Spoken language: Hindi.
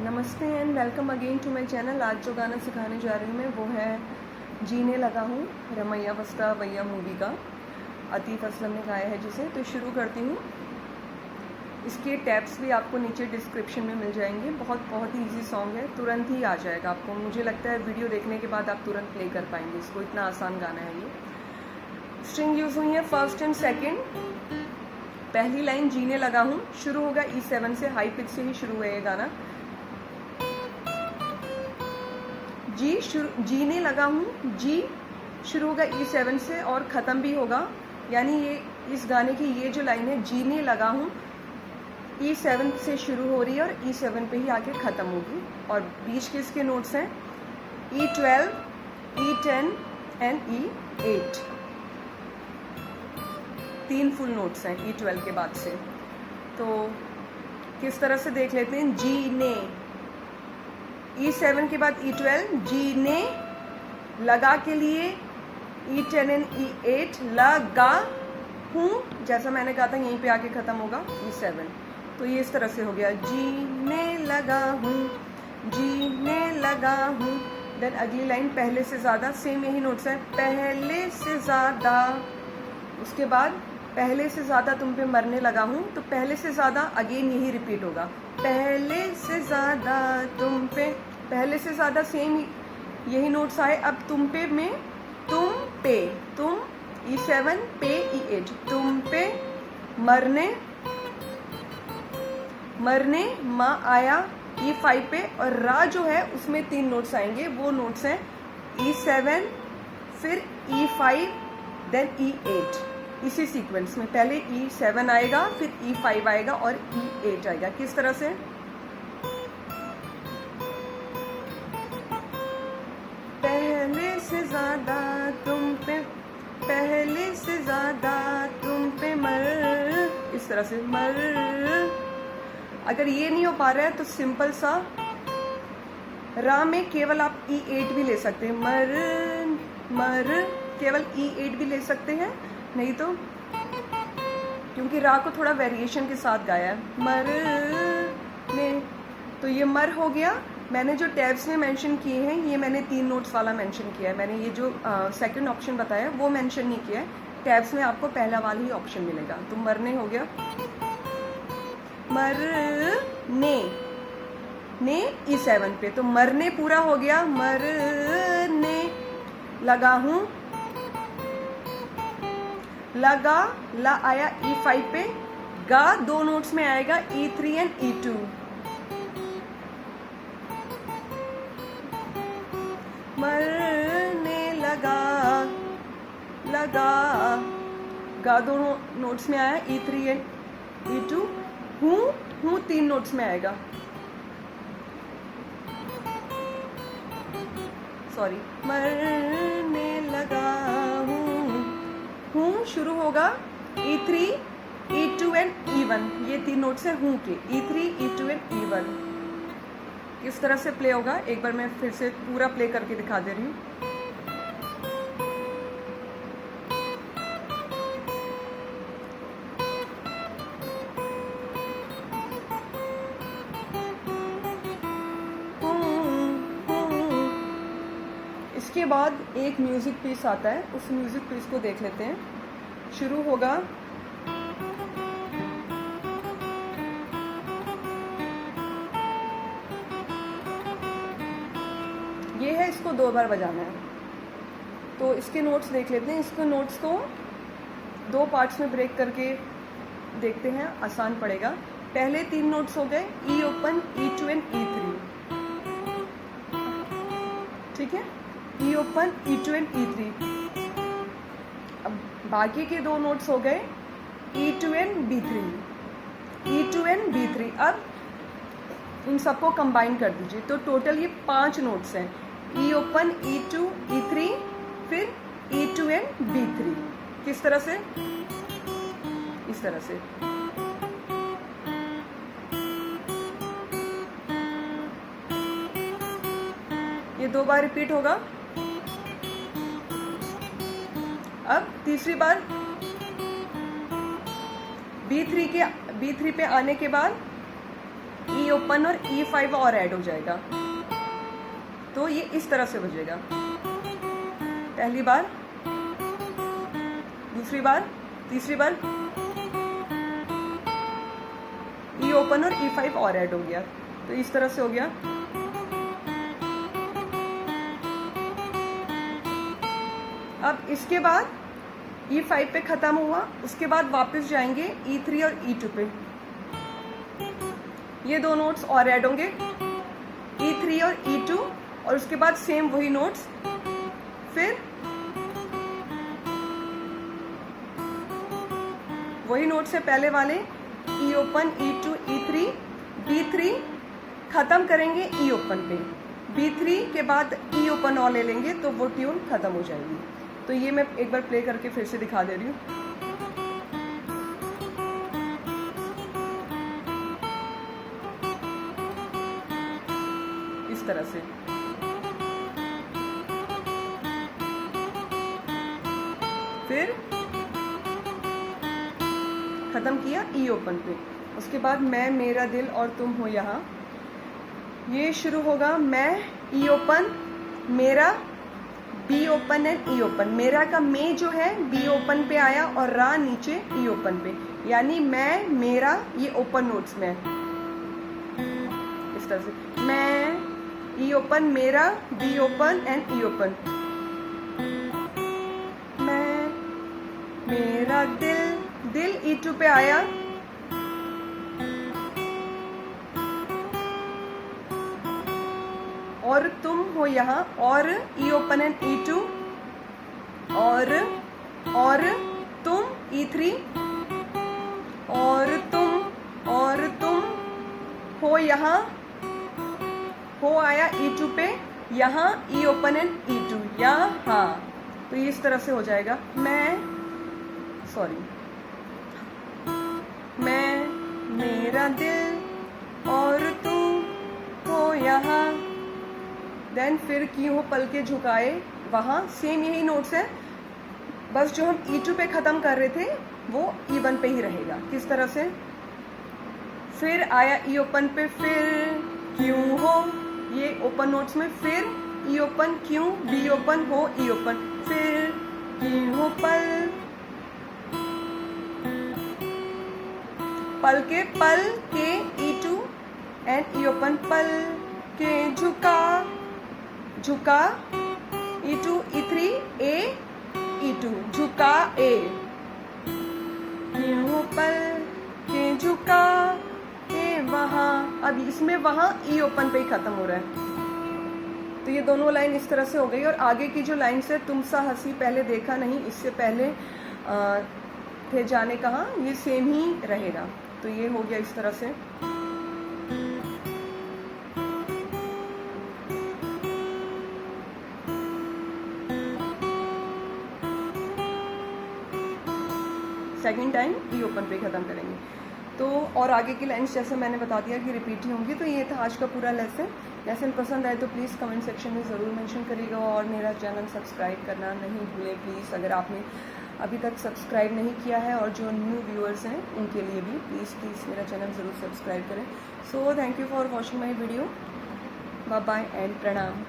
नमस्ते and welcome again to my channel. आज जो गाना सिखाने जा रही हूँ मैं वो है जीने लगा हूँ, रमैया वस्ता वैया मूवी का। आतिफ असलम ने गाया है जिसे। तो शुरू करती हूँ। इसके टैब्स भी आपको नीचे डिस्क्रिप्शन में मिल जाएंगे। बहुत ही इजी सॉन्ग है, तुरंत ही आ जाएगा आपको। मुझे लगता है वीडियो देखने के बाद आप तुरंत प्ले कर पाएंगे इसको, इतना आसान गाना है ये। स्ट्रिंग यूज़ हुई है फर्स्ट एंड सेकेंड। पहली लाइन जीने लगा हूँ शुरू होगा E7 से, हाई पिच से ही शुरू है ये गाना। जीने लगा हूँ, जी शुरू होगा E7 से और ख़त्म भी होगा। यानी ये इस गाने की ये जो लाइन है, जीने लगा हूँ, E7 से शुरू हो रही है और E7 पे ही आके ख़त्म होगी। और बीच के इसके नोट्स हैं E12, E10 and E8। 3 full notes हैं E12 के बाद से। तो किस तरह से देख लेते हैं। जीने, E7 के बाद E12, जीने, लगा के लिए E10 एंड E8, लगा हूँ जैसा मैंने कहा था यहीं पे आके ख़त्म होगा E7। तो ये इस तरह से हो गया, जीने लगा हूँ, जीने लगा हूँ। देन अगली लाइन पहले से ज़्यादा, सेम यही नोट्स हैं, पहले से ज़्यादा। उसके बाद पहले से ज़्यादा तुम पे मरने लगा हूँ, तो पहले से ज़्यादा अगेन यही रिपीट होगा, पहले से ज़्यादा तुम पे। पहले से ज़्यादा सेम यही नोट्स आए। अब तुम पे में तुम पे, तुम E7 पे E8, तुम पे मरने, मरने माँ आया E5 पे। और रा जो है उसमें 3 नोट्स आएंगे, वो नोट्स हैं E7, फिर E5, देन E8। इसी सीक्वेंस में पहले E7 आएगा, फिर E5 आएगा और E8 आएगा। किस तरह से। पहले से ज़्यादा तुम पे, पहले से ज़्यादा तुम पे मर, इस तरह से मर। अगर ये नहीं हो पा रहा है तो सिंपल सा रा में केवल आप E8 भी ले सकते हैं, मर मर, केवल E8 भी ले सकते हैं। नहीं तो, क्योंकि रा को थोड़ा वेरिएशन के साथ गाया है, मर ने। तो ये मर हो गया। मैंने जो टैब्स में मेंशन किए हैं, ये मैंने 3 नोट्स वाला मेंशन किया है। मैंने ये जो सेकंड ऑप्शन बताया वो मेंशन नहीं किया है। टैब्स में आपको पहला वाला ही ऑप्शन मिलेगा। तो मरने हो गया, मरने, ने E7 पे, तो मरने पूरा हो गया, मरने लगा हूँ, लगा, ला आया E5 पे, गा 2 नोट्स में आएगा E3 एंड E2। मरने लगा, लगा, गा 2 नोट्स में आया E3 एंड E2। हूँ 3 नोट्स में आएगा, सॉरी, मरने लगा हूँ शुरू होगा E3, E2 एंड E1। ये 3 नोट्स हैं हूँ के, E3, E2 एंड E1। किस तरह से प्ले होगा एक बार मैं फिर से पूरा प्ले करके दिखा दे रही हूँ। इसके बाद एक म्यूजिक पीस आता है, उस म्यूजिक पीस को देख लेते हैं। शुरू होगा ये है, इसको 2 बार बजाना है। तो इसके नोट्स देख लेते हैं। इसके नोट्स को 2 पार्ट्स में ब्रेक करके देखते हैं, आसान पड़ेगा। पहले 3 नोट्स हो गए E open, E2 and E3, ठीक है, E open, E2 and E3। अब बाकी के 2 नोट्स हो गए E2 and B3, E2 and B3। अब इन सबको कंबाइन कर दीजिए, तो टोटल ये 5 नोट्स हैं, E ओपन, E2, E3, फिर E2 एंड B3। किस तरह से, इस तरह से। ये 2 बार रिपीट होगा। अब तीसरी बार B3 पे आने के बाद ई ओपन और E5 और ऐड हो जाएगा। तो ये इस तरह से बजेगा, पहली बार, दूसरी बार, तीसरी बार, ई ओपन और E5 और ऐड हो गया। तो इस तरह से हो गया। अब इसके बाद E5 पे खत्म हुआ, उसके बाद वापस जाएंगे E3 और E2 पे। ये दो नोट्स और ऐड होंगे, E3 और E2, और उसके बाद सेम वही नोट्स। फिर वही नोट से पहले वाले E open, E2, E3, B3 खत्म करेंगे E ओपन पे। B3 के बाद E ओपन और ले लेंगे तो वो ट्यून खत्म हो जाएगी। तो ये मैं एक बार प्ले करके फिर से दिखा दे रही हूँ। इस तरह से फिर खत्म किया E ओपन पे। उसके बाद मैं, मेरा दिल और तुम हो यहाँ, ये शुरू होगा मैं, E ओपन, मेरा, B open and E open. मेरा का मे जो है B ओपन पे आया और रा नीचे E ओपन पे, यानी मैं, मेरा, ये ओपन नोट्स में। इस तरह से मैं, E ओपन, मेरा, B open and E open. मैं, मेरा दिल, दिल E2 पे आया, और तुम हो यहाँ, और E ओपन एंड E2, और तुम E3, और तुम हो यहाँ, हो आया E2 पे, यहाँ E ओपन एंड E2, यहाँ। तो इस तरह से हो जाएगा। मैं, मेरा दिल और तुम हो यहाँ, देन फिर क्यों पल के झुकाए, वहाँ सेम यही नोट्स है, बस जो हम E2 पे ख़त्म कर रहे थे वो E1 पे ही रहेगा। किस तरह से, फिर आया E ओपन पे, फिर क्यों हो, ये ओपन नोट्स में, फिर E ओपन, क्यों, B ओपन, हो, E ओपन, फिर क्यों पल, पल के E2 एंड E ओपन, पल के झुका E2, E3, A, E2, झुका A, क्यों पल के झुका ए वहाँ। अब इसमें वहाँ E ओपन पे ही खत्म हो रहा है। तो ये दोनों लाइन इस तरह से हो गई। और आगे की जो लाइन से तुम सा हंसी पहले देखा नहीं, इससे पहले थे जाने कहाँ, ये सेम ही रहेगा। तो ये हो गया इस तरह से। सेकेंड टाइम E ओपन पे ख़त्म करेंगे। तो और आगे की लाइन्स जैसे मैंने बता दिया कि रिपीट ही होंगी। तो ये था आज का पूरा लेसन पसंद आए तो प्लीज़ कमेंट सेक्शन में ज़रूर मेंशन करिएगा, और मेरा चैनल सब्सक्राइब करना नहीं भूलें प्लीज़, अगर आपने अभी तक सब्सक्राइब नहीं किया है। और जो न्यू व्यूअर्स हैं उनके लिए भी प्लीज़ मेरा चैनल ज़रूर सब्सक्राइब करें। So thank you for watching my video, bye bye and प्रणाम।